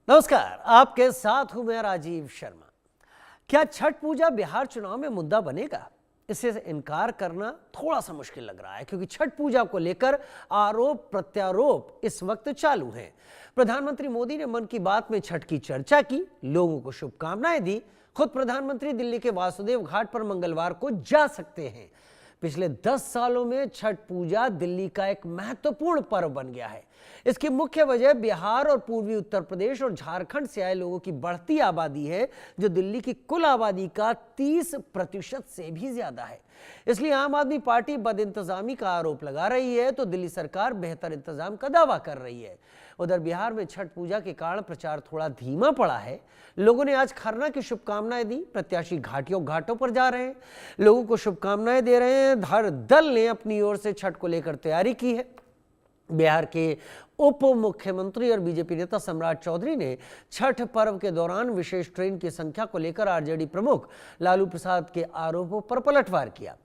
नमस्कार, आपके साथ हूं मैं राजीव शर्मा। क्या छठ पूजा बिहार चुनाव में मुद्दा बनेगा? इससे इनकार करना थोड़ा सा मुश्किल लग रहा है क्योंकि छठ पूजा को लेकर आरोप प्रत्यारोप इस वक्त चालू हैं। प्रधानमंत्री मोदी ने मन की बात में छठ की चर्चा की, लोगों को शुभकामनाएं दी। खुद प्रधानमंत्री दिल्ली के वासुदेव घाट पर मंगलवार को जा सकते हैं। पिछले 10 सालों में छठ पूजा दिल्ली का एक महत्वपूर्ण पर्व बन गया है। इसकी मुख्य वजह बिहार और पूर्वी उत्तर प्रदेश और झारखंड से आए लोगों की बढ़ती आबादी है, जो दिल्ली की कुल आबादी का 30% से भी ज्यादा है। इसलिए आम आदमी पार्टी बदइंतजामी का आरोप लगा रही है तो दिल्ली सरकार बेहतर इंतजाम का दावा कर रही है। उधर बिहार में छठ पूजा के कारण प्रचार थोड़ा धीमा पड़ा है। लोगों ने आज खरना की शुभकामनाएं दी। प्रत्याशी घाटों पर जा रहे हैं, लोगों को शुभकामनाएं दे रहे हैं। हर दल ने अपनी ओर से छठ को लेकर तैयारी की है। बिहार के उप मुख्यमंत्री और बीजेपी नेता सम्राट चौधरी ने छठ पर्व के दौरान विशेष ट्रेन की संख्या को लेकर आरजेडी प्रमुख लालू प्रसाद के आरोपों पर पलटवार किया।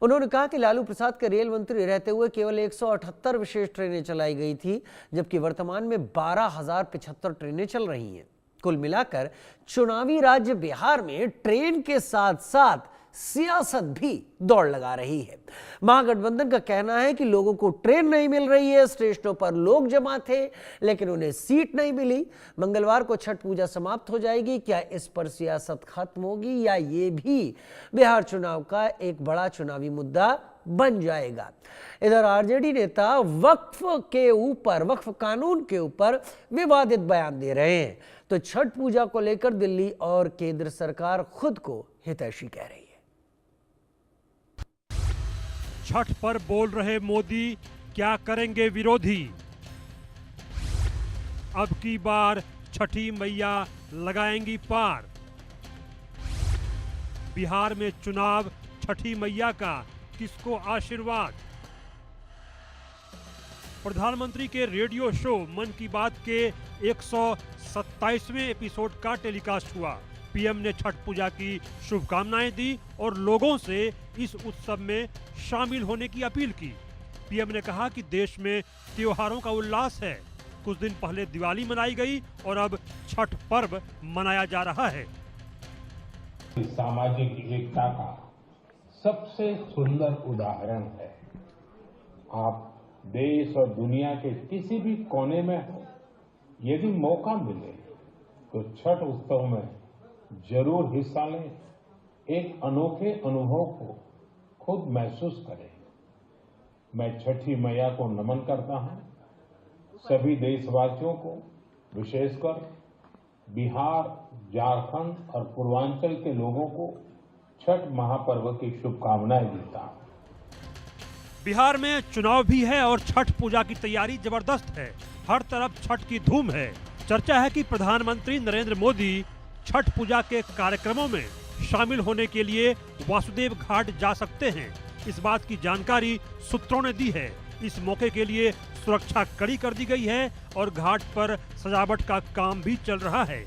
उन्होंने कहा कि लालू प्रसाद के रेल मंत्री रहते हुए केवल 178 विशेष ट्रेनें चलाई गई थी, जबकि वर्तमान में 12,075 ट्रेनें चल रही हैं। कुल मिलाकर चुनावी राज्य बिहार में ट्रेन के साथ साथ सियासत भी दौड़ लगा रही है। महागठबंधन का कहना है कि लोगों को ट्रेन नहीं मिल रही है, स्टेशनों पर लोग जमा थे लेकिन उन्हें सीट नहीं मिली। मंगलवार को छठ पूजा समाप्त हो जाएगी। क्या इस पर सियासत खत्म होगी या ये भी बिहार चुनाव का एक बड़ा चुनावी मुद्दा बन जाएगा? इधर आरजेडी नेता वक्फ कानून के ऊपर विवादित बयान दे रहे हैं तो छठ पूजा को लेकर दिल्ली और केंद्र सरकार खुद को हितैषी कह रही है। छठ पर बोल रहे मोदी, क्या करेंगे विरोधी? अब की बार छठी मैया लगाएंगी पार। बिहार में चुनाव, छठी मैया का किसको आशीर्वाद? प्रधानमंत्री के रेडियो शो मन की बात के 127वें एपिसोड का टेलीकास्ट हुआ। पीएम ने छठ पूजा की शुभकामनाएं दी और लोगों से इस उत्सव में शामिल होने की अपील की। पीएम ने कहा कि देश में त्योहारों का उल्लास है। कुछ दिन पहले दिवाली मनाई गई और अब छठ पर्व मनाया जा रहा है। सामाजिक एकता का सबसे सुंदर उदाहरण है। आप देश और दुनिया के किसी भी कोने में हो, यदि मौका मिले तो छठ उत्सव में जरूर हिस्सा लें। एक अनोखे अनुभव को खुद महसूस करें। मैं छठी मैया को नमन करता हूं। सभी देशवासियों को, विशेषकर बिहार, झारखंड और पूर्वांचल के लोगों को छठ महापर्व की शुभकामनाएं देता हूं। बिहार में चुनाव भी है और छठ पूजा की तैयारी जबरदस्त है। हर तरफ छठ की धूम है। चर्चा है कि प्रधानमंत्री नरेंद्र मोदी छठ पूजा के कार्यक्रमों में शामिल होने के लिए वासुदेव घाट जा सकते हैं। इस बात की जानकारी सूत्रों ने दी है। इस मौके के लिए सुरक्षा कड़ी कर दी गई है और घाट पर सजावट का काम भी चल रहा है।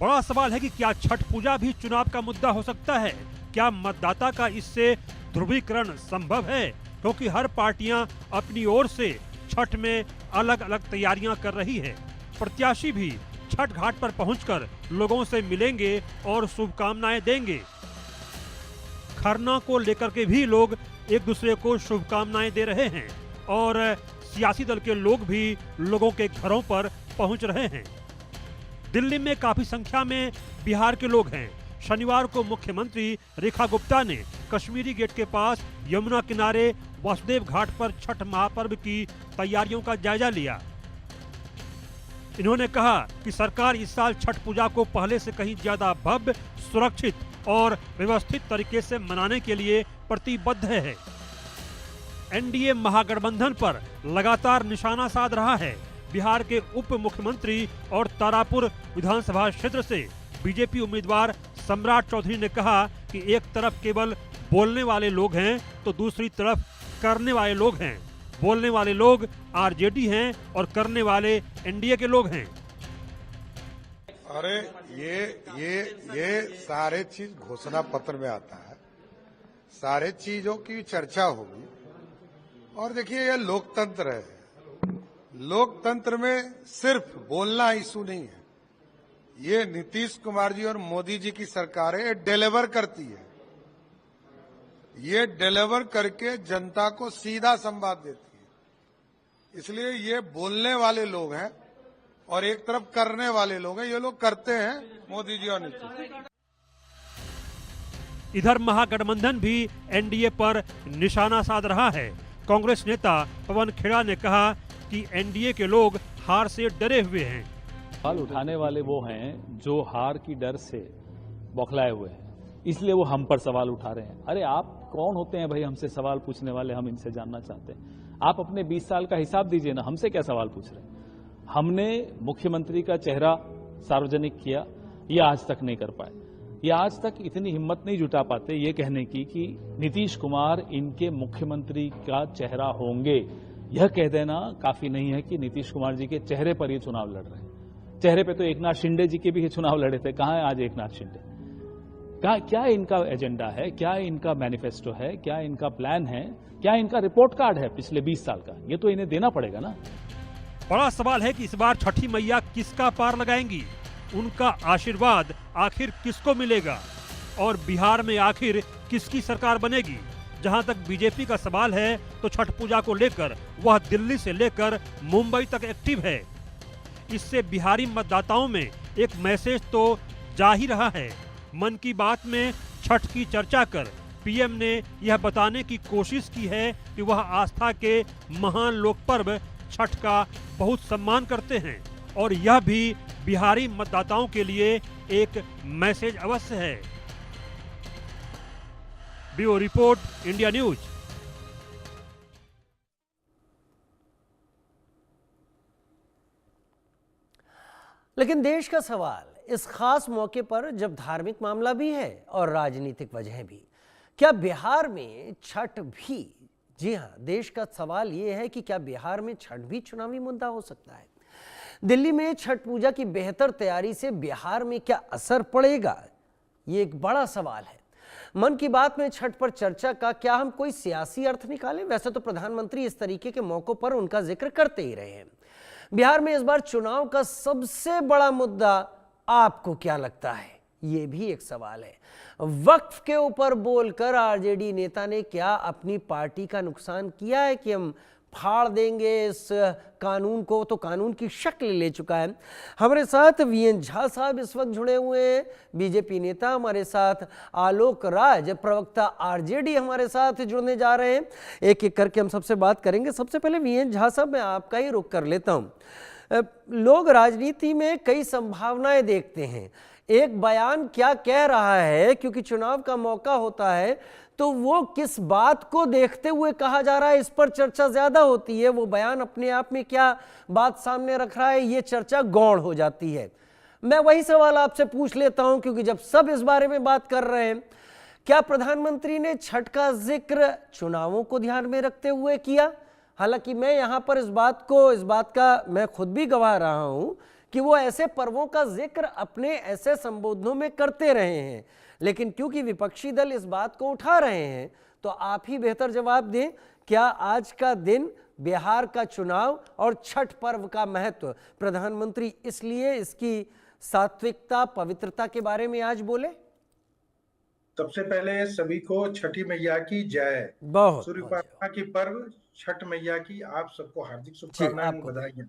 बड़ा सवाल है कि क्या छठ पूजा भी चुनाव का मुद्दा हो सकता है? क्या मतदाता का इससे ध्रुवीकरण संभव है? क्योंकि हर पार्टियां अपनी ओर से छठ में अलग अलग तैयारियां कर रही है। प्रत्याशी भी छठ घाट पर पहुंचकर लोगों से मिलेंगे और शुभकामनाएं देंगे। खरना को लेकर के भी लोग एक दूसरे को शुभकामनाएं दे रहे हैं और सियासी दल के लोग भी लोगों के घरों पर पहुंच रहे हैं। दिल्ली में काफी संख्या में बिहार के लोग हैं। शनिवार को मुख्यमंत्री रेखा गुप्ता ने कश्मीरी गेट के पास यमुना किनारे वासुदेव घाट पर छठ महापर्व की तैयारियों का जायजा लिया। इन्होंने कहा कि सरकार इस साल छठ पूजा को पहले से कहीं ज्यादा भव्य, सुरक्षित और व्यवस्थित तरीके से मनाने के लिए प्रतिबद्ध है। एनडीए महागठबंधन पर लगातार निशाना साध रहा है। बिहार के उप मुख्यमंत्री और तारापुर विधानसभा क्षेत्र से बीजेपी उम्मीदवार सम्राट चौधरी ने कहा कि एक तरफ केवल बोलने वाले लोग हैं तो दूसरी तरफ करने वाले लोग हैं। बोलने वाले लोग आरजेडी हैं और करने वाले एनडीए के लोग हैं। अरे ये सारे चीज घोषणा पत्र में आता है। सारे चीजों की चर्चा होगी और देखिए ये लोकतंत्र है। लोकतंत्र में सिर्फ बोलना इशू नहीं है। ये नीतीश कुमार जी और मोदी जी की सरकार है, डिलीवर करती है। ये डिलीवर करके जनता को सीधा संवाद देती है। इसलिए ये बोलने वाले लोग हैं और एक तरफ करने वाले लोग हैं। ये लोग करते हैं, मोदी जी और नीतीश। इधर महागठबंधन भी एनडीए पर निशाना साध रहा है। कांग्रेस नेता पवन खेड़ा ने कहा कि एनडीए के लोग हार से डरे हुए हैं। सवाल उठाने वाले वो हैं जो हार की डर से बौखलाए हुए हैं, इसलिए वो हम पर सवाल उठा रहे हैं। अरे आप कौन होते हैं भाई हमसे सवाल पूछने वाले? हम इनसे जानना चाहते हैं। आप अपने 20 साल का हिसाब दीजिए ना, हमसे क्या सवाल पूछ रहे हैं? हमने मुख्यमंत्री का चेहरा सार्वजनिक किया, ये आज तक नहीं कर पाए। ये आज तक इतनी हिम्मत नहीं जुटा पाते ये कहने की कि नीतीश कुमार इनके मुख्यमंत्री का चेहरा होंगे। यह कह देना काफी नहीं है कि नीतीश कुमार जी के चेहरे पर ये चुनाव लड़ रहे हैं। चेहरे पे तो एकनाथ शिंदे जी के भी चुनाव लड़े थे। कहां है आज एकनाथ शिंदे? क्या इनका एजेंडा है? क्या इनका मैनिफेस्टो है? क्या इनका प्लान है? क्या इनका रिपोर्ट कार्ड है पिछले 20 साल का? ये तो इन्हें देना पड़ेगा ना। बड़ा सवाल है कि इस बार छठी मैया किसका पार लगाएंगी, उनका आशीर्वाद आखिर किसको मिलेगा और बिहार में आखिर किसकी सरकार बनेगी। जहां तक बीजेपी का सवाल है तो छठ पूजा को लेकर वह दिल्ली से लेकर मुंबई तक एक्टिव है। इससे बिहारी मतदाताओं में एक मैसेज तो जा ही रहा है। मन की बात में छठ की चर्चा कर पीएम ने यह बताने की कोशिश की है कि वह आस्था के महान लोक पर्व छठ का बहुत सम्मान करते हैं और यह भी बिहारी मतदाताओं के लिए एक मैसेज अवश्य है। Bureau report, India news. लेकिन देश का सवाल इस खास मौके पर जब धार्मिक मामला भी है और राजनीतिक वजह भी, क्या बिहार में छठ भी, जी हां, देश का सवाल यह है कि क्या बिहार में छठ भी चुनावी मुद्दा हो सकता है? दिल्ली में छठ पूजा की बेहतर तैयारी से बिहार में क्या असर पड़ेगा, ये एक बड़ा सवाल है। मन की बात में छठ पर चर्चा का क्या हम कोई सियासी अर्थ निकालें? वैसे तो प्रधानमंत्री इस तरीके के मौकों पर उनका जिक्र करते ही रहे हैं। बिहार में इस बार चुनाव का सबसे बड़ा मुद्दा आपको क्या लगता है, ये भी एक सवाल है। वक्फ के ऊपर बोलकर आरजेडी नेता ने क्या अपनी पार्टी का नुकसान किया है कि हम फाड़ देंगे इस कानून को? तो कानून की शक्ल ले चुका है। हमारे साथ वीएन झा साहब इस वक्त जुड़े हुए हैं, बीजेपी नेता हमारे साथ, आलोक राज प्रवक्ता आरजेडी हमारे साथ जुड़ने जा रहे हैं। एक एक करके हम सबसे बात करेंगे। सबसे पहले वीएन झा साहब, मैं आपका ही रुख कर लेता हूं। लोग राजनीति में कई संभावनाएं देखते हैं। एक बयान क्या कह रहा है, क्योंकि चुनाव का मौका होता है तो वो किस बात को देखते हुए कहा जा रहा है, इस पर चर्चा ज्यादा होती है। वो बयान अपने आप में क्या बात सामने रख रहा है, ये चर्चा गौण हो जाती है। मैं वही सवाल आपसे पूछ लेता हूं, क्योंकि जब सब इस बारे में बात कर रहे हैं, क्या प्रधानमंत्री ने छठ का जिक्र चुनावों को ध्यान में रखते हुए किया? हालांकि मैं यहां पर इस बात का मैं खुद भी गवाह रहा हूं कि वो ऐसे पर्वों का जिक्र अपने ऐसे संबोधनों में करते रहे हैं, लेकिन क्योंकि विपक्षी दल इस बात को उठा रहे हैं तो आप ही बेहतर जवाब दें। क्या आज का दिन, बिहार का चुनाव और छठ पर्व का महत्व, प्रधानमंत्री इसलिए इसकी सात्विकता, पवित्रता के बारे में आज बोले? सबसे पहले सभी को छठी मैया की जय। बहुत सूर्य उपासना की पर्व छठ मैया की आप सबको हार्दिक शुभकामनाएं, बधाइयां।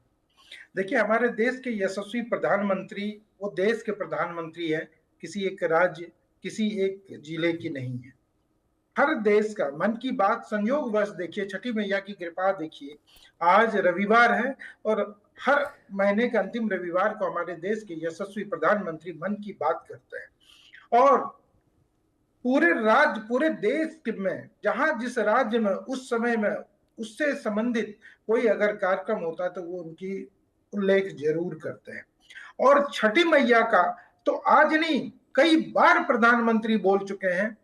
देखिए, हमारे देश के यशस्वी प्रधानमंत्री वो देश के प्रधानमंत्री है, किसी एक राज्य, किसी एक जिले की नहीं है, हर देश का। मन की बात संयोगवश देखिए, छठी मैया की कृपा देखिए, आज रविवार है और हर महीने के अंतिम रविवार को हमारे देश के यशस्वी प्रधानमंत्री मन की बात करते हैं। और पूरे राज्य, पूरे देश में जहां जिस राज्य में उस समय में उससे संबंधित कोई अगर कार्यक्रम होता है तो वो उनकी उल्लेख जरूर करते हैं। और छठी मैया का तो आज नहीं, कई बार प्रधानमंत्री बोल चुके हैं।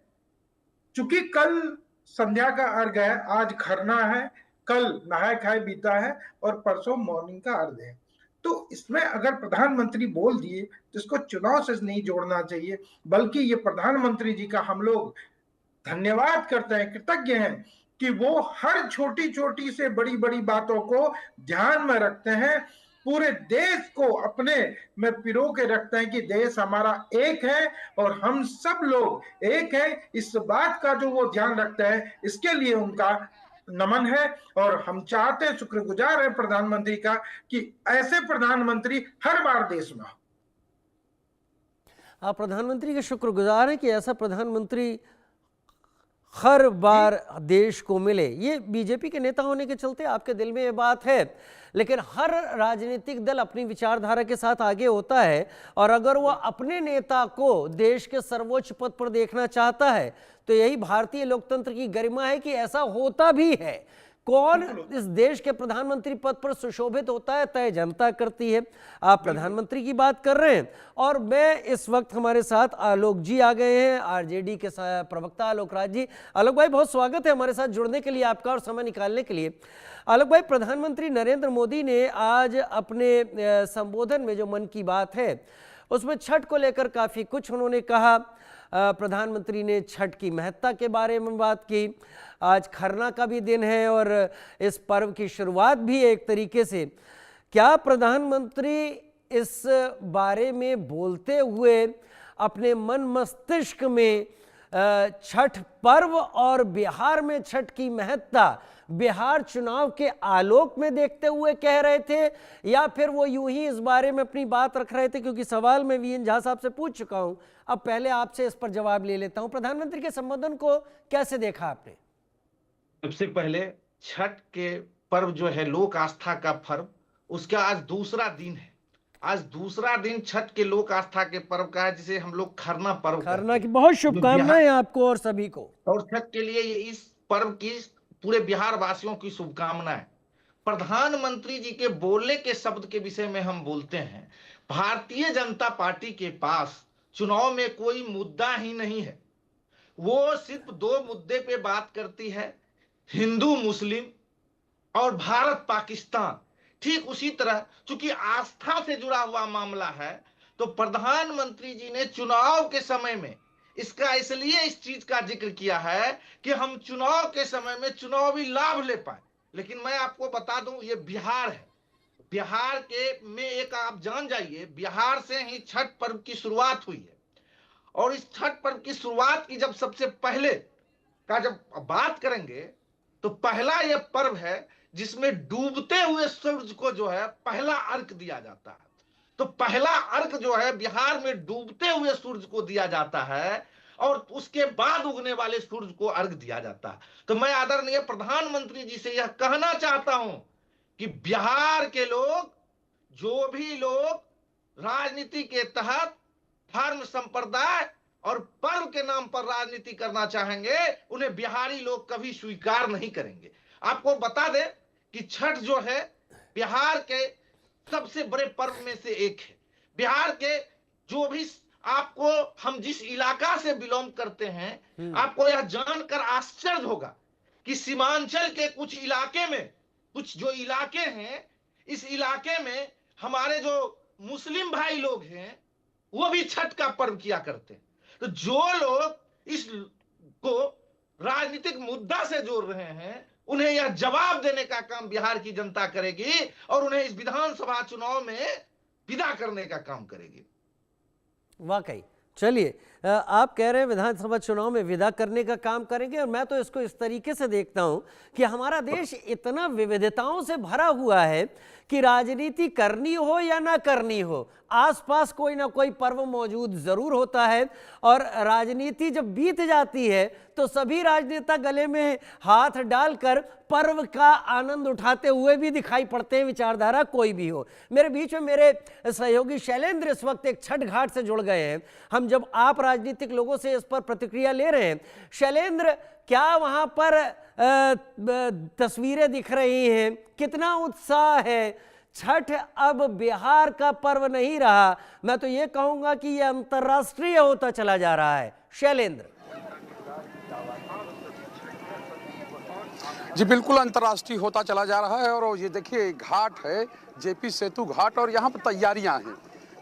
चूंकि कल संध्या का अर्घ है, आज खरना है, कल नहाय खाए बीता है और परसों मॉर्निंग का अर्घ है। तो इसमें अगर प्रधानमंत्री बोल दिए तो इसको चुनाव से नहीं जोड़ना चाहिए, बल्कि ये प्रधानमंत्री जी का हम लोग धन्यवाद करते हैं, कृतज्ञ हैं कि वो हर छोटी छोटी से बड़ी बड़ी बातों को ध्यान में रखते हैं, पूरे देश को अपने में पिरो के रखते हैं कि देश हमारा एक है और हम सब लोग एक हैं। इस बात का जो वो ध्यान रखते हैं, इसके लिए उनका नमन है। और हम चाहते हैं, शुक्रगुजार हैं प्रधानमंत्री का कि ऐसे प्रधानमंत्री हर बार देश में हो। आप प्रधानमंत्री के शुक्रगुजार हैं कि ऐसा प्रधानमंत्री हर बार देश को मिले। ये बीजेपी के नेता होने के चलते आपके दिल में ये बात है, लेकिन हर राजनीतिक दल अपनी विचारधारा के साथ आगे होता है, और अगर वो अपने नेता को देश के सर्वोच्च पद पर देखना चाहता है तो यही भारतीय लोकतंत्र की गरिमा है कि ऐसा होता भी है। कौन इस देश के प्रधानमंत्री पद पर सुशोभित होता है तय जनता करती है। आप प्रधानमंत्री की बात कर रहे हैं, और मैं इस वक्त हमारे साथ आलोक जी आ गए हैं, आरजेडी के प्रवक्ता आलोक राज जी। आलोक भाई, बहुत स्वागत है हमारे साथ जुड़ने के लिए आपका और समय निकालने के लिए। आलोक भाई, प्रधानमंत्री नरेंद्र मोदी ने आज अपने संबोधन में जो मन की बात है उसमें छठ को लेकर काफ़ी कुछ उन्होंने कहा। प्रधानमंत्री ने छठ की महत्ता के बारे में बात की। आज खरना का भी दिन है और इस पर्व की शुरुआत भी एक तरीके से। क्या प्रधानमंत्री इस बारे में बोलते हुए अपने मन मस्तिष्क में छठ पर्व और बिहार में छठ की महत्ता बिहार चुनाव के आलोक में देखते हुए कह रहे थे, या फिर वो यूं ही इस बारे में अपनी बात रख रहे थे? क्योंकि सवाल मैं वीएन झा साहब से पूछ चुका हूं, अब पहले आपसे इस पर जवाब ले लेता हूं। प्रधानमंत्री के संबोधन को कैसे देखा आपने? सबसे पहले छठ के पर्व जो है लोक आस्था का पर्व, उसका आज दूसरा दिन है। आज दूसरा दिन छठ के लोक आस्था के पर्व का है, जिसे हम लोग खरना पर्व। खरना की बहुत शुभकामनाएं आपको और सभी को। और छठ के लिए इस पर्व की पूरे बिहार वासियों की शुभकामनाएं। प्रधानमंत्री जी के बोलने के शब्द के विषय में हम बोलते हैं, भारतीय जनता पार्टी के पास चुनाव में कोई मुद्दा ही नहीं है। वो सिर्फ दो मुद्दे पे बात करती है, हिंदू मुस्लिम और भारत पाकिस्तान। ठीक उसी तरह चूंकि आस्था से जुड़ा हुआ मामला है, तो प्रधानमंत्री जी ने चुनाव के समय में इसका इसलिए इस चीज का जिक्र किया है कि हम चुनाव के समय में चुनावी लाभ ले पाए। लेकिन मैं आपको बता दूं, ये बिहार है। बिहार के में एक आप जान जाइए, बिहार से ही छठ पर्व की शुरुआत हुई है। और इस छठ पर्व की शुरुआत की जब सबसे पहले का जब बात करेंगे, तो पहला यह पर्व है जिसमें डूबते हुए सूरज को जो है पहला अर्घ दिया जाता है। तो पहला अर्घ जो है बिहार में डूबते हुए सूरज को दिया जाता है, और उसके बाद उगने वाले सूरज को अर्घ दिया जाता है। तो मैं आदरणीय प्रधानमंत्री जी से यह कहना चाहता हूं कि बिहार के लोग, जो भी लोग राजनीति के तहत धर्म संप्रदाय और पर्व के नाम पर राजनीति करना चाहेंगे, उन्हें बिहारी लोग कभी स्वीकार नहीं करेंगे। आपको बता दें कि छठ जो है बिहार के सबसे बड़े पर्व में से एक है। बिहार के जो भी आपको, हम जिस इलाका से बिलोंग करते हैं, आपको यह जानकर आश्चर्य होगा कि सीमांचल के कुछ इलाके में, कुछ जो इलाके हैं, इस इलाके में हमारे जो मुस्लिम भाई लोग हैं वो भी छठ का पर्व किया करते हैं। तो जो लोग इस को राजनीतिक मुद्दा से जोड़ रहे हैं, उन्हें यह जवाब देने का काम बिहार की जनता करेगी और उन्हें इस विधानसभा चुनाव में विदा करने का काम करेगी। वाकई, चलिए, आप कह रहे हैं विधानसभा चुनाव में विदा करने का काम करेंगे, और मैं तो इसको इस तरीके से देखता हूं कि हमारा देश इतना विविधताओं से भरा हुआ है कि राजनीति करनी हो या ना करनी हो, आसपास कोई ना कोई पर्व मौजूद जरूर होता है। और राजनीति जब बीत जाती है तो सभी राजनेता गले में हाथ डालकर पर्व का आनंद उठाते हुए भी दिखाई पड़ते हैं, विचारधारा कोई भी हो। मेरे बीच में मेरे सहयोगी शैलेंद्र इस वक्त एक छठ घाट से जुड़ गए हैं। हम जब आप राजनीतिक लोगों से इस पर प्रतिक्रिया ले रहे हैं, शैलेंद्र, क्या वहां पर तस्वीरें दिख रही हैं? कितना उत्साह है? छठ अब बिहार का पर्व नहीं रहा, मैं तो ये कहूंगा कि यह अंतर्राष्ट्रीय होता चला जा रहा है। शैलेंद्र जी, बिल्कुल अंतर्राष्ट्रीय होता चला जा रहा है। और ये देखिए घाट है, जेपी सेतु घाट, और यहाँ पर तैयारियां हैं।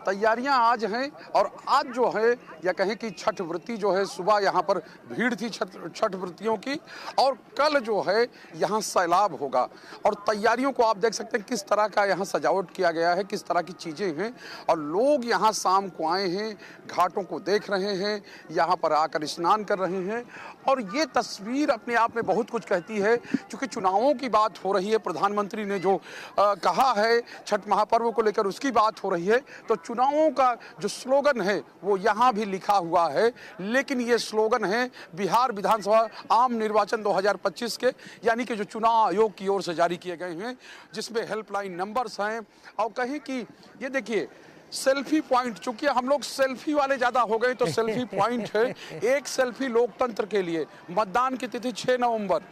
तैयारियां आज हैं और आज जो है या कहें कि छठ व्रती जो है सुबह यहाँ पर भीड़ थी छठ व्रतियों की, और कल जो है यहाँ सैलाब होगा। और तैयारियों को आप देख सकते हैं किस तरह का यहाँ सजावट किया गया है, किस तरह की चीज़ें हैं, और लोग यहाँ शाम को आए हैं, घाटों को देख रहे हैं, यहाँ पर आकर स्नान कर रहे हैं। और ये तस्वीर अपने आप में बहुत कुछ कहती है, क्योंकि चुनावों की बात हो रही है, प्रधानमंत्री ने जो कहा है छठ महापर्व को लेकर उसकी बात हो रही है, तो चुनावों का जो स्लोगन है वो यहाँ भी लिखा हुआ है, लेकिन ये स्लोगन है बिहार विधानसभा आम निर्वाचन 2025 के, यानी कि जो चुनाव आयोग की ओर से जारी किए गए हैं, जिसमें हेल्पलाइन नंबर्स हैं। और कहें कि ये देखिए सेल्फी पॉइंट, चूंकि हम लोग सेल्फी वाले ज्यादा हो गए तो सेल्फी पॉइंट है, एक सेल्फी लोकतंत्र के लिए, मतदान की तिथि 6 नवंबर।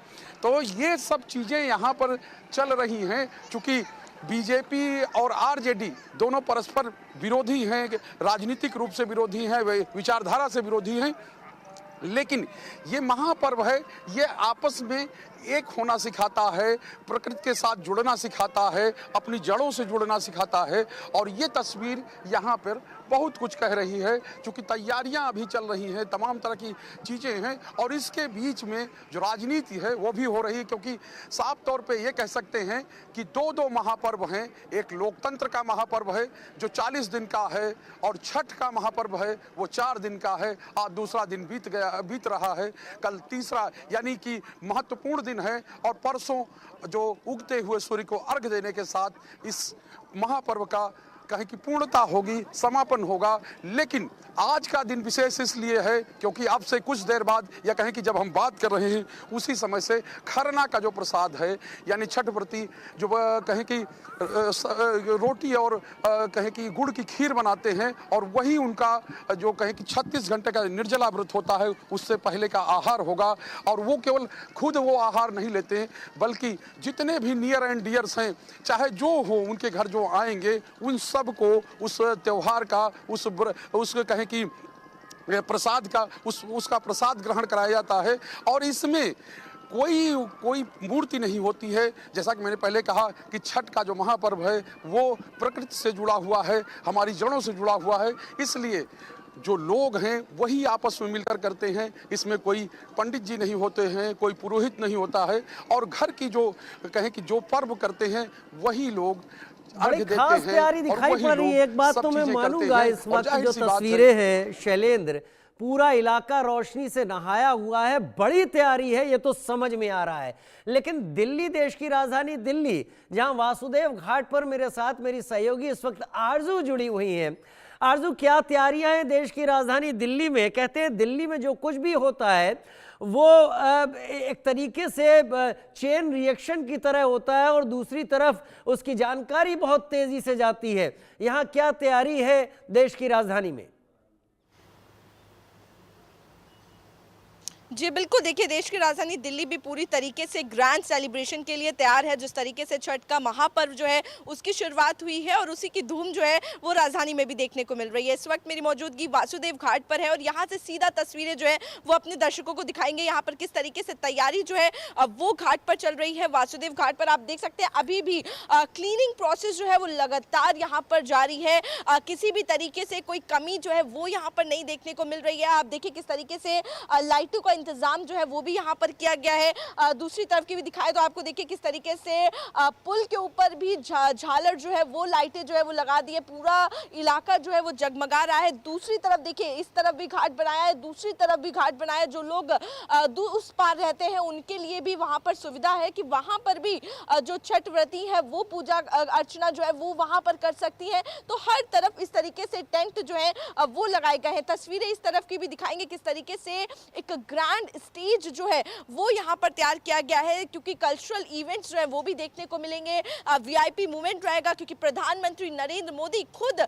तो ये सब चीजें यहाँ पर चल रही हैं। चूंकि बीजेपी और आरजेडी दोनों परस्पर विरोधी हैं, राजनीतिक रूप से विरोधी हैं, विचारधारा से विरोधी हैं, लेकिन ये महापर्व है, ये आपस में एक होना सिखाता है, प्रकृति के साथ जुड़ना सिखाता है, अपनी जड़ों से जुड़ना सिखाता है। और ये तस्वीर यहाँ पर बहुत कुछ कह रही है, क्योंकि तैयारियां अभी चल रही हैं, तमाम तरह की चीज़ें हैं, और इसके बीच में जो राजनीति है वो भी हो रही है। क्योंकि साफ तौर पे ये कह सकते हैं कि दो महापर्व हैं। एक लोकतंत्र का महापर्व है जो 40 दिन का है, और छठ का महापर्व है वो 4 दिन का है। आज दूसरा दिन बीत रहा है, कल तीसरा यानी कि महत्वपूर्ण दिन है, और परसों जो उगते हुए सूर्य को अर्घ देने के साथ इस महापर्व का कहें कि पूर्णता होगी, समापन होगा। लेकिन आज का दिन विशेष इसलिए है क्योंकि अब से कुछ देर बाद, या कहें कि जब हम बात कर रहे हैं उसी समय से खरना का जो प्रसाद है, यानी छठ व्रती जो कहें कि रोटी और कहें कि गुड़ की खीर बनाते हैं, और वही उनका जो कहें कि 36 घंटे का निर्जला व्रत होता है, उससे पहले का आहार होगा। और वो केवल खुद वो आहार नहीं लेते हैं, बल्कि जितने भी नियर एंड डियर्स हैं, चाहे जो हो, उनके घर जो आएंगे उन सबको उस त्योहार का, उस कहें कि प्रसाद का, उसका प्रसाद ग्रहण कराया जाता है। और इसमें कोई मूर्ति नहीं होती है। जैसा कि मैंने पहले कहा कि छठ का जो महापर्व है वो प्रकृति से जुड़ा हुआ है, हमारी जड़ों से जुड़ा हुआ है, इसलिए जो लोग हैं वही आपस में मिलकर करते हैं। इसमें कोई पंडित जी नहीं होते हैं, कोई पुरोहित नहीं होता है, और घर की जो कहें कि जो पर्व करते हैं वही लोग बड़ी खास तैयारी दिखाई पड़ रही है। एक बात तो मैं मानूंगा, इस वक्त जो तस्वीरें हैं शैलेंद्र, पूरा इलाका रोशनी से नहाया हुआ है, बड़ी तैयारी है, ये तो समझ में आ रहा है। लेकिन दिल्ली, देश की राजधानी दिल्ली, जहां वासुदेव घाट पर मेरे साथ मेरी सहयोगी इस वक्त आरजू जुड़ी हुई हैं। आरजू, क्या तैयारियां हैं देश की राजधानी दिल्ली में? कहते हैं दिल्ली में जो कुछ भी होता है वो एक तरीके से चेन रिएक्शन की तरह होता है, और दूसरी तरफ उसकी जानकारी बहुत तेजी से जाती है। यहाँ क्या तैयारी है देश की राजधानी में? जी बिल्कुल, देखिए देश की राजधानी दिल्ली भी पूरी तरीके से ग्रैंड सेलिब्रेशन के लिए तैयार है। जिस तरीके से छठ का महापर्व जो है उसकी शुरुआत हुई है, और उसी की धूम जो है वो राजधानी में भी देखने को मिल रही है। इस वक्त मेरी मौजूदगी वासुदेव घाट पर है, और यहाँ से सीधा तस्वीरें जो है वो अपने दर्शकों को दिखाएंगे यहाँ पर किस तरीके से तैयारी जो है वो घाट पर चल रही है। वासुदेव घाट पर आप देख सकते हैं अभी भी क्लीनिंग प्रोसेस जो है वो लगातार यहाँ पर जारी है। किसी भी तरीके से कोई कमी जो है वो यहाँ पर नहीं देखने को मिल रही है। आप देखिए किस तरीके से लाइटों का इंतजाम जो है वो भी यहाँ पर किया गया है। दूसरी तरफ की भी दिखाए तो आपको देखिए किस तरीके से पुल के ऊपर भी झालर जो है वो लाइटें जो है वो लगा दी है, पूरा इलाका जो है वो जगमगा रहा है। दूसरी तरफ देखिए इस तरफ भी घाट बनाया है, दूसरी तरफ भी घाट बनाया है। जो लोग उस पार रहते हैं उनके लिए भी वहां पर सुविधा है कि वहां पर भी जो छठ व्रती है वो पूजा अर्चना जो है वो वहां पर कर सकती है। तो हर तरफ इस तरीके से टेंट जो है वो लगाए गए हैं। तस्वीरें इस तरफ की भी दिखाएंगे किस तरीके से एक ग्रैंड स्टेज जो है वो यहाँ पर तैयार किया गया है, क्योंकि कल्चरल इवेंट्स जो है वो भी देखने को मिलेंगे। वीआईपी मूवमेंट रहेगा, क्योंकि प्रधानमंत्री नरेंद्र मोदी खुद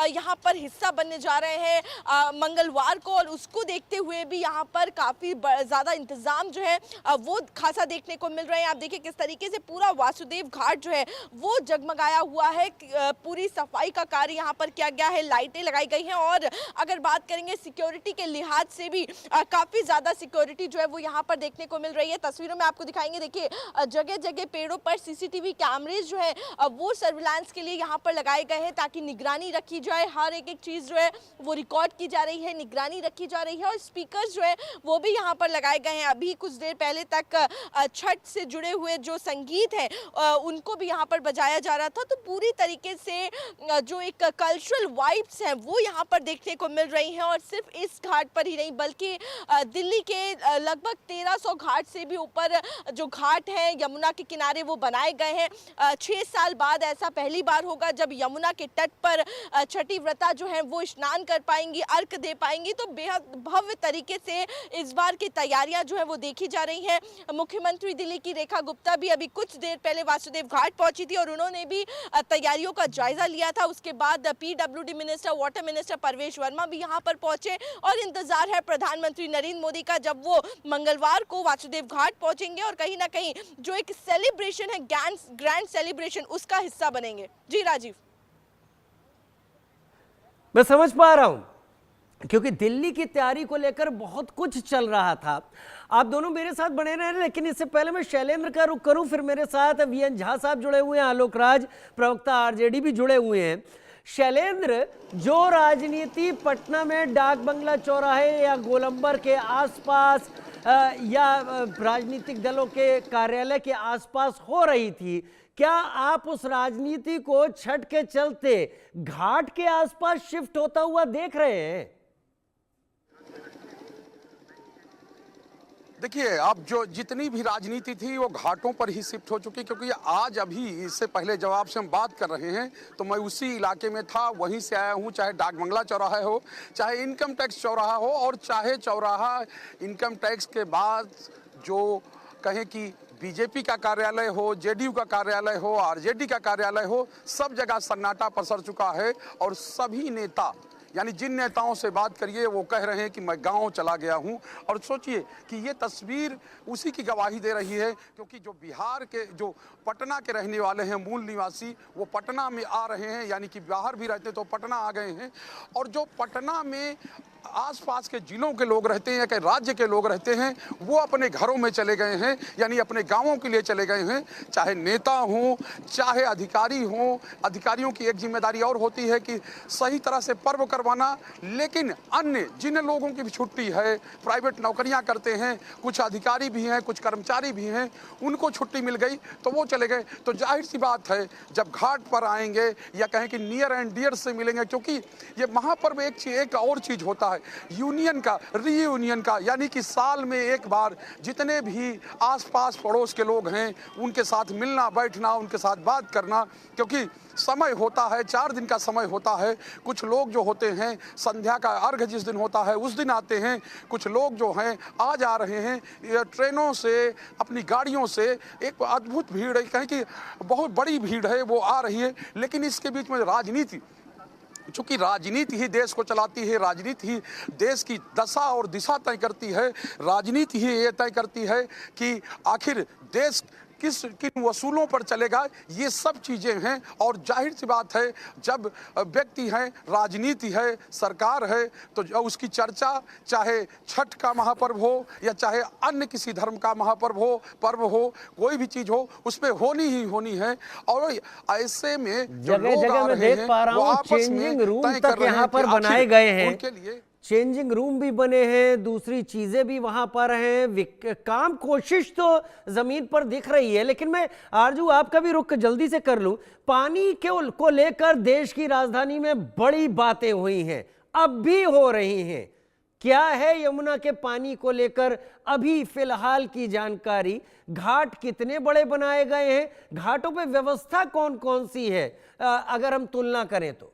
यहाँ पर हिस्सा बनने जा रहे हैं मंगलवार को, और उसको देखते हुए भी यहाँ पर काफी ज्यादा इंतजाम जो है वो खासा देखने को मिल रहे हैं। आप देखिए किस तरीके से पूरा वासुदेव घाट जो है वो जगमगाया हुआ है। पूरी सफाई का कार्य यहाँ पर किया गया है, लाइटें लगाई गई हैं, और अगर बात करेंगे सिक्योरिटी के लिहाज से भी काफी ज्यादा सिक्योरिटी जो है वो यहाँ पर देखने को मिल रही है। तस्वीरों में आपको दिखाएंगे, देखिए जगह जगह पेड़ों पर सीसीटीवी कैमरेज जो है वो सर्विलांस के लिए यहाँ पर लगाए गए हैं ताकि निगरानी रखी जाए, हर एक चीज जो है वो रिकॉर्ड की जा रही है, निगरानी रखी जा रही है। और स्पीकर्स जो है वो भी यहाँ पर लगाए गए हैं। अभी कुछ देर पहले तक छठ से जुड़े हुए जो संगीत है उनको भी यहाँ पर बजाया जा रहा था। तो पूरी तरीके से जो एक कल्चरल वाइब्स हैं वो यहाँ पर देखने को मिल रही हैं। और सिर्फ इस घाट पर ही नहीं बल्कि दिल्ली के लगभग 1300 घाट से भी ऊपर जो घाट हैं यमुना के किनारे वो बनाए गए हैं। 6 साल बाद ऐसा पहली बार होगा जब यमुना के तट पर छठी व्रता जो है वो स्नान कर पाएंगी, अर्घ दे पाएंगी। तो बेहद भव्य तरीके से इस बार की तैयारियां जो है वो देखी जा रही हैं। मुख्यमंत्री दिल्ली की रेखा गुप्ता भी अभी कुछ देर पहले वासुदेव घाट पहुंची थी और उन्होंने भी तैयारियों का जायजा लिया था। उसके बाद पीडब्ल्यूडी मिनिस्टर, वाटर मिनिस्टर परवेश वर्मा भी यहां पर पहुंचे और इंतजार है प्रधानमंत्री नरेंद्र मोदी का जब वो मंगलवार को वासुदेव घाट पहुंचेंगे और कहीं ना कहीं जो एक सेलिब्रेशन है, ग्रैंड सेलिब्रेशन, उसका हिस्सा बनेंगे। जी राजीव, मैं समझ पा रहा हूं क्योंकि दिल्ली की तैयारी को लेकर बहुत कुछ चल रहा था। आप दोनों मेरे साथ बने रहे, लेकिन इससे पहले मैं शैलेंद्र का रुख करूं, फिर मेरे साथ वीएन झा साहब जुड़े हुए हैं, आलोक राज प्रवक्ता आरजेडी भी जुड़े हुए हैं। शैलेंद्र, जो राजनीति पटना में डाक बंगला चौराहे या गोलंबर के आसपास या राजनीतिक दलों के कार्यालय के आसपास हो रही थी, क्या आप उस राजनीति को छठ के चलते घाट के आसपास शिफ्ट होता हुआ देख रहे हैं? देखिए, अब जो जितनी भी राजनीति थी वो घाटों पर ही शिफ्ट हो चुकी, क्योंकि आज अभी इससे पहले जब आपसे हम बात कर रहे हैं तो मैं उसी इलाके में था, वहीं से आया हूं। चाहे डाक बंगला चौराहा हो, चाहे इनकम टैक्स चौराहा हो, और चाहे चौराहा इनकम टैक्स के बाद जो कहें कि बीजेपी का कार्यालय हो, जेडीयू का कार्यालय हो, आरजेडी का कार्यालय हो, सब जगह सन्नाटा पसर चुका है। और सभी नेता, यानी जिन नेताओं से बात करिए वो कह रहे हैं कि मैं गांव चला गया हूं। और सोचिए कि ये तस्वीर उसी की गवाही दे रही है, क्योंकि जो बिहार के, जो पटना के रहने वाले हैं, मूल निवासी, वो पटना में आ रहे हैं, यानी कि बाहर भी रहते तो पटना आ गए हैं। और जो पटना में आसपास के जिलों के लोग रहते हैं, कि राज्य के लोग रहते हैं, वो अपने घरों में चले गए हैं, यानी अपने गांवों के लिए चले गए हैं। चाहे नेता हों, चाहे अधिकारी हों, अधिकारियों की एक जिम्मेदारी और होती है कि सही तरह से पर्व करवाना, लेकिन अन्य जिन लोगों की भी छुट्टी है, प्राइवेट नौकरियां करते हैं, कुछ अधिकारी भी हैं, कुछ कर्मचारी भी हैं, उनको छुट्टी मिल गई तो वो चले गए। तो जाहिर सी बात है, जब घाट पर आएंगे या कहें कि नियर एंड डियर से मिलेंगे, क्योंकि ये महापर्व एक और चीज होता है यूनियन का, रीयूनियन का, यानी कि साल में एक बार जितने भी आसपास पड़ोस के लोग हैं उनके साथ मिलना, बैठना, उनके साथ बात करना, क्योंकि समय होता है, 4 दिन का समय होता है। कुछ लोग जो होते हैं संध्या का अर्घ जिस दिन होता है उस दिन आते हैं, कुछ लोग जो हैं आज आ रहे हैं ट्रेनों से, अपनी गाड़ियों से। एक अद्भुत भीड़ है, कहें कि बहुत बड़ी भीड़ है, वो आ रही है। लेकिन इसके बीच में राजनीति, चूंकि राजनीति ही देश को चलाती है, राजनीति ही देश की दशा और दिशा तय करती है, राजनीति ही ये तय करती है कि आखिर देश किन वसूलों पर चलेगा, ये सब चीजें हैं। और जाहिर सी बात है, जब व्यक्ति है, राजनीति है, सरकार है, तो उसकी चर्चा चाहे छठ का महापर्व हो या चाहे अन्य किसी धर्म का महापर्व हो, पर्व हो, कोई भी चीज हो, उसमें होनी ही होनी है। और ऐसे में जो लोग आ रहे हैं वो आपस में तय कर रहे हैं कि बनाए गए हैं, उनके लिए चेंजिंग रूम भी बने हैं, दूसरी चीजें भी वहां पर हैं, काम कोशिश तो जमीन पर दिख रही है। लेकिन मैं आरजू आपका भी रुख जल्दी से कर लूं, पानी को लेकर देश की राजधानी में बड़ी बातें हुई हैं, अब भी हो रही हैं। क्या है यमुना के पानी को लेकर अभी फिलहाल की जानकारी? घाट कितने बड़े बनाए गए हैं, घाटों पे व्यवस्था कौन कौन सी है अगर हम तुलना करें तो?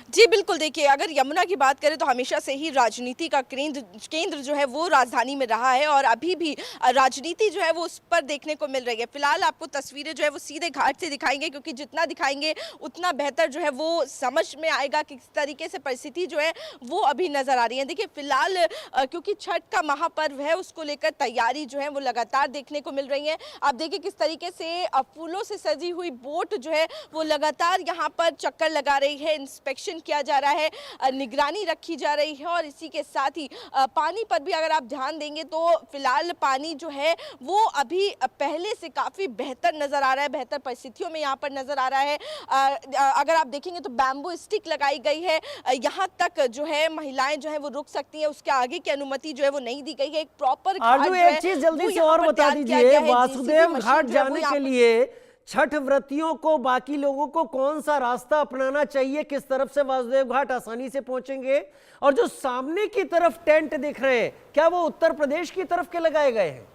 जी बिल्कुल, देखिए अगर यमुना की बात करें तो हमेशा से ही राजनीति का केंद्र जो है वो राजधानी में रहा है और अभी भी राजनीति जो है वो उस पर देखने को मिल रही है। फिलहाल आपको तस्वीरें जो है वो सीधे घाट से दिखाएंगे, क्योंकि जितना दिखाएंगे उतना बेहतर जो है वो समझ में आएगा कि किस तरीके से परिस्थिति जो है वो अभी नजर आ रही है। देखिए फिलहाल क्योंकि छठ का महापर्व है, उसको लेकर तैयारी जो है वो लगातार देखने को मिल रही है। आप देखिए किस तरीके से फूलों से सजी हुई बोट जो है वो लगातार यहाँ पर चक्कर लगा रही है, इंस्पेक्शन मॉनिटरिंग किया जा रहा है, निगरानी रखी जा रही है। और इसी के साथ ही पानी पर भी अगर आप ध्यान देंगे तो फिलहाल पानी जो है वो अभी पहले से काफ़ी बेहतर नज़र आ रहा है, बेहतर परिस्थितियों में यहाँ पर नज़र आ रहा है। अगर आप देखेंगे तो बैम्बू स्टिक लगाई गई है, यहाँ तक जो है महिलाएं जो है वो रुक सकती हैं, उसके आगे की अनुमति जो है वो नहीं दी गई है। एक प्रॉपर एक चीज जल्दी से और बता दीजिए, वासुदेव घाट जाने के लिए छठ व्रतियों को, बाकी लोगों को कौन सा रास्ता अपनाना चाहिए, किस तरफ से वासुदेव घाट आसानी से पहुंचेंगे? और जो सामने की तरफ टेंट दिख रहे हैं, क्या वो उत्तर प्रदेश की तरफ के लगाए गए हैं?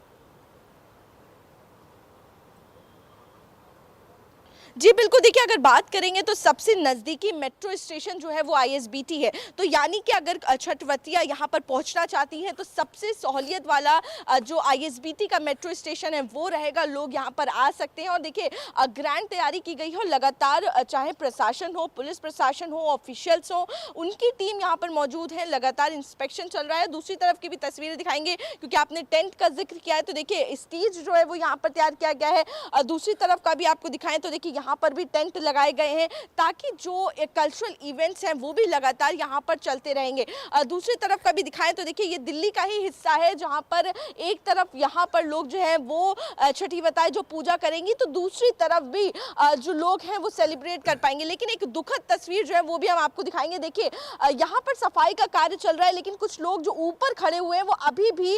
जी बिल्कुल, देखिए अगर बात करेंगे तो सबसे नज़दीकी मेट्रो स्टेशन जो है वो ISBT है। तो यानी कि अगर छठ व्रतियाँ यहाँ पर पहुँचना चाहती हैं तो सबसे सहूलियत वाला जो ISBT का मेट्रो स्टेशन है वो रहेगा, लोग यहाँ पर आ सकते हैं। और देखिए ग्रैंड तैयारी की गई हो, लगातार चाहे प्रशासन हो, पुलिस प्रशासन हो, ऑफिशियल्स हो, उनकी टीम यहाँ पर मौजूद है, लगातार इंस्पेक्शन चल रहा है। दूसरी तरफ की भी तस्वीरें दिखाएंगे क्योंकि आपने टेंट का जिक्र किया है, तो देखिए स्टेज जो है वो यहाँ पर तैयार किया गया है। दूसरी तरफ का भी आपको दिखाएं तो देखिए यहाँ पर भी टेंट लगाए गए हैं ताकि जो कल्चरल इवेंट्स हैं वो भी लगातार यहाँ पर चलते रहेंगे। दूसरी तरफ का भी दिखाएं तो देखिए ये दिल्ली का ही हिस्सा है जहाँ पर एक तरफ यहाँ पर लोग जो है वो छठी बताए जो पूजा करेंगी, तो दूसरी तरफ भी जो लोग हैं वो सेलिब्रेट कर पाएंगे। लेकिन एक दुखद तस्वीर जो है वो भी हम आपको दिखाएंगे। देखिए यहाँ पर सफाई का कार्य चल रहा है, लेकिन कुछ लोग जो ऊपर खड़े हुए हैं वो अभी भी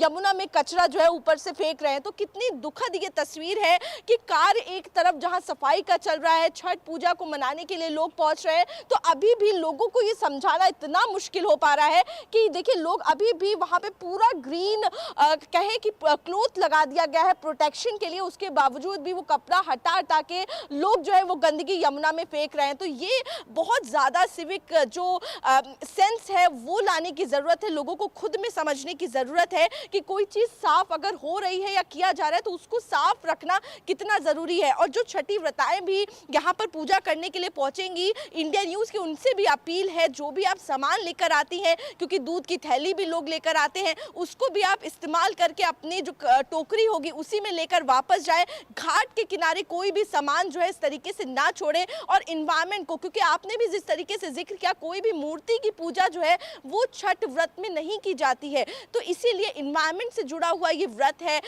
यमुना में कचरा जो है ऊपर से फेंक रहे हैं। तो कितनी दुखद ये तस्वीर है कि कार्य एक तरफ जहाँ सफाई का चल रहा है, छठ पूजा को मनाने के लिए लोग पहुंच रहे हैं, तो अभी भी लोगों को ये समझाना इतना मुश्किल हो पा रहा है कि देखिए लोग अभी भी वहां पे पूरा ग्रीन कहे कि क्लोथ लगा दिया गया है प्रोटेक्शन के लिए, उसके बावजूद भी वो कपड़ा हटा हटा के लोग जो है वो गंदगी यमुना में फेंक रहे हैं। तो ये बहुत ज्यादा सिविक जो सेंस है वो लाने की जरूरत है, लोगों को खुद में समझने की जरूरत है कि कोई चीज साफ अगर हो रही है या किया जा रहा है तो उसको साफ रखना कितना जरूरी है। और जो छठी व्रताएं भी यहाँ पर पूजा करने के लिए पहुंचेंगी, इंडिया न्यूज की उनसे भी अपील है, जो भी आप सामान लेकर आती हैं, क्योंकि दूध की थैली भी लोग लेकर आते हैं, उसको भी आप इस्तेमाल करके अपनी जो टोकरी होगी उसी में लेकर वापस जाए। घाट के किनारे कोई भी सामान जो है इस तरीके से ना छोड़े। और इन्वायरमेंट को, क्योंकि आपने भी जिस तरीके से जिक्र किया, कोई भी मूर्ति की पूजा जो है वो छठ व्रत में नहीं की जाती है, तो इसीलिए इन्वायरमेंट से जुड़ा हुआ ये व्रत है,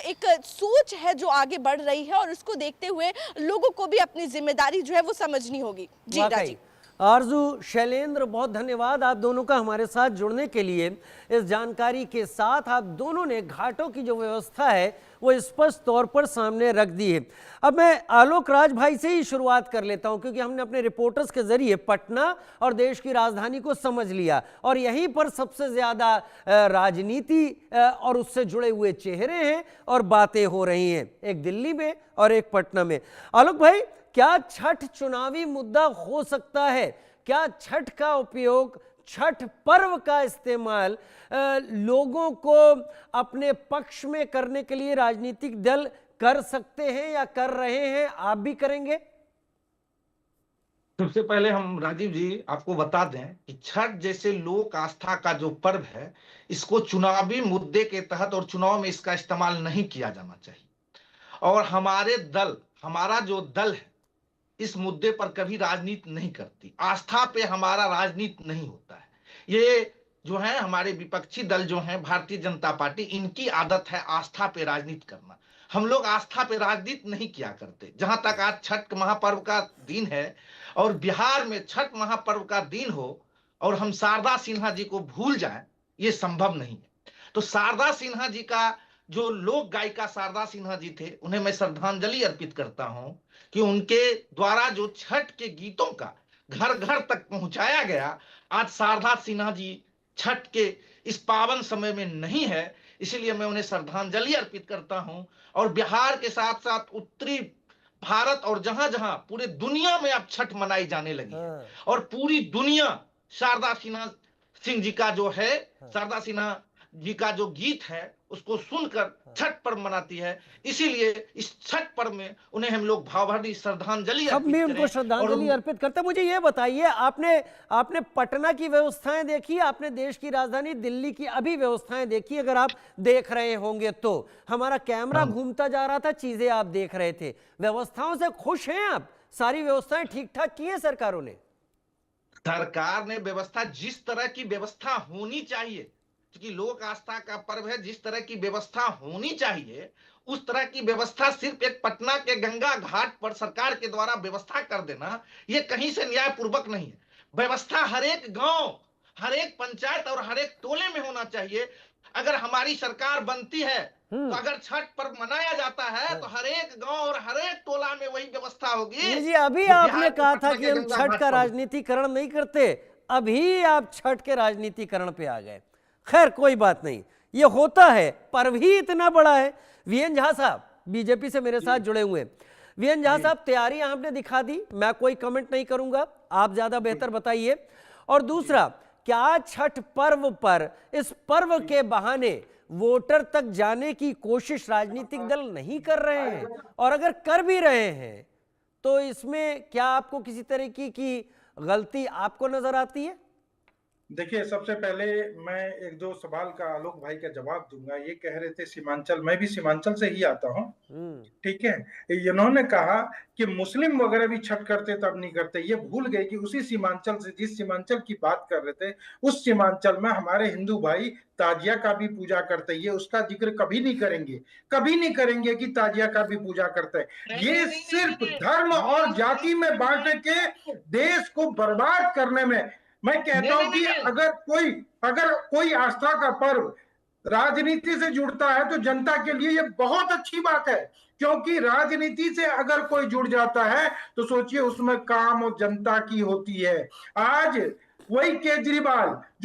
एक सोच है जो आगे बढ़ रही है और उसको देखते हुए लोगों को भी अपनी जिम्मेदारी जो है वो समझनी होगी। जी राजीव। आरजू, शैलेंद्र, बहुत धन्यवाद आप दोनों का हमारे साथ जुड़ने के लिए। इस जानकारी के साथ आप दोनों ने घाटों की जो व्यवस्था है वो स्पष्ट तौर पर सामने रख दी है। अब मैं आलोक राज भाई से ही शुरुआत कर लेता हूं, क्योंकि हमने अपने रिपोर्टर्स के जरिए पटना और देश की राजधानी को समझ लिया और यहीं पर सबसे ज्यादा राजनीति और उससे जुड़े हुए चेहरे हैं और बातें हो रही हैं, एक दिल्ली में और एक पटना में। आलोक भाई, क्या छठ चुनावी मुद्दा हो सकता है? क्या छठ का उपयोग, छठ पर्व का इस्तेमाल लोगों को अपने पक्ष में करने के लिए राजनीतिक दल कर सकते हैं या कर रहे हैं? आप भी करेंगे? सबसे पहले हम राजीव जी आपको बता दें कि छठ जैसे लोक आस्था का जो पर्व है, इसको चुनावी मुद्दे के तहत और चुनाव में इसका इस्तेमाल नहीं किया जाना चाहिए। और हमारा जो दल है इस मुद्दे पर कभी राजनीति नहीं करती, आस्था पे हमारा राजनीति नहीं होता है। ये जो है हमारे विपक्षी दल जो है भारतीय जनता पार्टी, इनकी आदत है आस्था पे राजनीति करना। हम लोग आस्था पे राजनीति नहीं किया करते। जहां तक आज छठ महापर्व का दिन है और बिहार में छठ महापर्व का दिन हो और हम शारदा सिन्हा जी को भूल जाएं, ये संभव नहीं है। तो शारदा सिन्हा जी का, जो लोक गायिका शारदा सिन्हा जी थे, उन्हें मैं श्रद्धांजलि अर्पित करता हूं कि उनके द्वारा जो छठ के गीतों का घर घर तक पहुंचाया गया, आज शारदा सिन्हा जी छठ के इस पावन समय में नहीं है, इसलिए मैं उन्हें श्रद्धांजलि अर्पित करता हूं। और बिहार के साथ साथ उत्तरी भारत और जहां जहां पूरे दुनिया में अब छठ मनाई जाने लगी है और पूरी दुनिया शारदा सिन्हा जी का जो है, शारदा सिन्हा जी का जो गीत है उसको सुनकर छठ पर्व मनाती है। इसीलिए इस छठ पर्व में उन्हें हम लोग भावभरी श्रद्धांजलि अर्पित करते हैं। मुझे ये बताइए, आपने पटना की व्यवस्थाएं देखी, आपने देश की राजधानी दिल्ली की अभी व्यवस्थाएं देखी? अगर आप देख रहे होंगे तो हमारा कैमरा घूमता जा रहा था, चीजें आप देख रहे थे। व्यवस्थाओं से खुश हैं आप? सारी व्यवस्थाएं ठीक ठाक की हैं सरकारों ने? सरकार ने व्यवस्था, जिस तरह की व्यवस्था होनी चाहिए, क्योंकि लोक आस्था का पर्व है, जिस तरह की व्यवस्था होनी चाहिए उस तरह की व्यवस्था सिर्फ एक पटना के गंगा घाट पर सरकार के द्वारा व्यवस्था कर देना, यह कहीं से न्यायपूर्वक नहीं है। व्यवस्था हर एक गांव, हर एक पंचायत और हर एक टोले में होना चाहिए। अगर हमारी सरकार बनती है तो अगर छठ पर्व मनाया जाता है तो हर एक गांव और हर एक टोला में वही व्यवस्था होगी। जी अभी आपने कहा था कि हम छठ का राजनीतिकरण नहीं करते, अभी आप छठ के राजनीतिकरण पे आ गए। खैर कोई बात नहीं, ये होता है, पर्व ही इतना बड़ा है। वीएन झा साहब बीजेपी से मेरे साथ जुड़े हुए। वीएन झा साहब, तैयारी आपने दिखा दी, मैं कोई कमेंट नहीं करूंगा, आप ज्यादा बेहतर बताइए। और दूसरा, क्या छठ पर्व पर, इस पर्व के बहाने वोटर तक जाने की कोशिश राजनीतिक दल नहीं कर रहे हैं? और अगर कर भी रहे हैं तो इसमें क्या आपको किसी तरीके की गलती आपको नजर आती है? देखिए, सबसे पहले मैं एक दो सवाल का आलोक भाई का जवाब दूंगा। ये कह रहे थे सीमांचल, मैं भी सीमांचल से ही आता हूँ, ठीक है। इन्होंने कहा कि मुस्लिम वगैरह भी छठ करते तब नहीं करते। ये भूल गए कि उसी सीमांचल से, जिस सीमांचल की बात कर रहे थे, उस सीमांचल में हमारे हिंदू भाई ताजिया का भी पूजा करते। ये उसका जिक्र कभी नहीं करेंगे, कभी नहीं करेंगे कि ताजिया का भी पूजा करते हैं। ये सिर्फ धर्म और जाति में बांट के देश को बर्बाद करने में, मैं कहता हूं कि अगर कोई आस्था का पर्व राजनीति से जुड़ता है तो जनता के लिए ये बहुत अच्छी बात है, क्योंकि राजनीति से अगर कोई जुड़ जाता है तो सोचिए उसमें काम और जनता की होती है। आज वही केजरीवाल जो